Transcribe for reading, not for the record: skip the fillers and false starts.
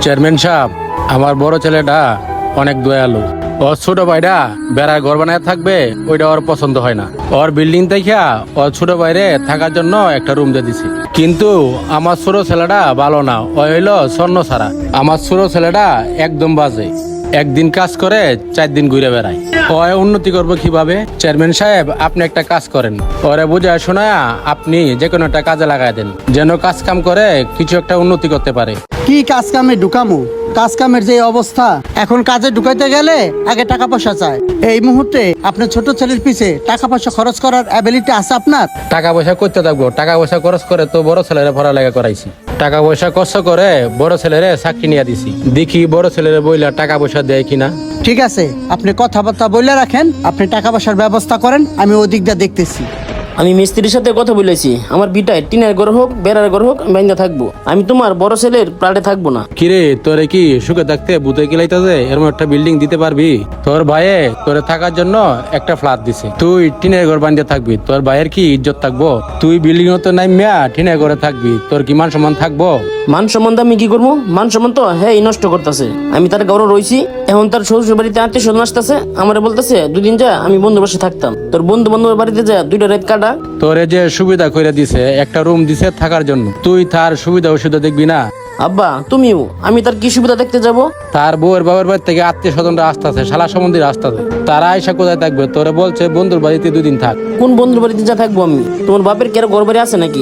Chairman সাহেব, আমার বড় ছেলেটা অনেক দয়ালু। ওর ছোট ভাইরা বেড়ার ঘর বানায় থাকবে, ওইটা ওর পছন্দ হয় না। ওর বিল্ডিং দেখা ওর ছোট ভাইরে থাকার জন্য একটা রুম দিয়ে দিছি। কিন্তু আমার ছোট ছেলেটা ভালো না, ও হইলো স্বর্ণ ছাড়া। আমার ছোট ছেলেটা একদম বাজে, একদিন কাজ করে 4 দিন ঘুরে বেড়ায়। ওরে উন্নতি করবো কিভাবে? চেয়ারম্যান সাহেব, আপনি একটা কাজ করেন, ওরে বুঝায় শোনায় আপনি যে কোনো একটা কাজে লাগাই দেন, যেন কাজ কাম করে কিছু একটা উন্নতি করতে পারে। কি কাজ কামে ঢুকামু? কাজ কামের যে অবস্থা, এখন কাজে ঢুকাইতে গেলে আগে টাকা পয়সা চায়। এই মুহূর্তে আপনার ছোট ছেলের পিছে টাকা পয়সা খরচ করার অ্যাবিলিটি আছে আপনার? টাকা পয়সা করতে থাকবো, টাকা পয়সা খরচ করে তো বড় ছেলেরে পড়ালেখা করাইছি। টাকা পয়সা খরচ করে বড় ছেলেরে চাকরি নিয়ে দিছি। দেখি বড় ছেলেরে বইলা টাকা পয়সা দেয় কিনা। ঠিক আছে, আপনি কথাবার্তা বলে রাখেন, আপনি টাকা পয়সার ব্যবস্থা করেন, আমি ওদিক দিয়ে দেখতেছি। আমি মিস্ত্রির সাথে কথা বলেছি, আমার বিটায় টিনের ঘর হোক বেড়ার ঘর হোক আমি বাইন্দা থাকবো। আমি তোমার বড় ছেলের প্লাটে থাকবো না। কিরে, তোরে কি সুখে থাকতে ভূতে কিলাইতেছে এরকম একটা বিল্ডিং দিতে পারবি? তোর ভাইয়ে তোরে থাকার জন্য একটা ফ্ল্যাট দিছে, তুই টিনের ঘর বানিয়ে থাকবি, তোর ভাইয়ের কি ইজ্জত থাকবো? তুই বিল্ডিং তো নাই মিয়া টিনের ঘরে থাকবি, তোর কি মান সম্মান থাকবো? মান সম্মান আমি কি করবো? মান সম্মান তো হ্যাঁ নষ্ট করতেছে। আমি তার গৌরব রয়েছি, এখন তার শ্বশুর বাড়িতে আত্মীয় স্বজন আসতেছে, আমার বলতেছে 2 দিন যা আমি বন্ধু বসে থাকতাম। তোর বন্ধু বান্ধবের বাড়িতে যা 2টা রাত কাটা। তোরে যে সুবিধা করে দিছে, একটা রুম দিছে থাকার জন্য, তুই তার সুবিধা অসুবিধা দেখবি না? আব্বা তুমিও, আমি তার কি সুবিধা দেখতে যাবো? তার বউয়ের বাবার বাড়ি থেকে আত্মীয় স্বজনরা আসতেছে, শালা সম্বন্ধীরা আসতেছে, তারা আইসা কোথায় থাকবে? তোরে বলছে বন্ধুর বাড়িতে 2 দিন থাক। কোন বন্ধুর বাড়িতে যা থাকবো আমি? তোমার বাপের কি আর ঘর বাড়ি আছে নাকি?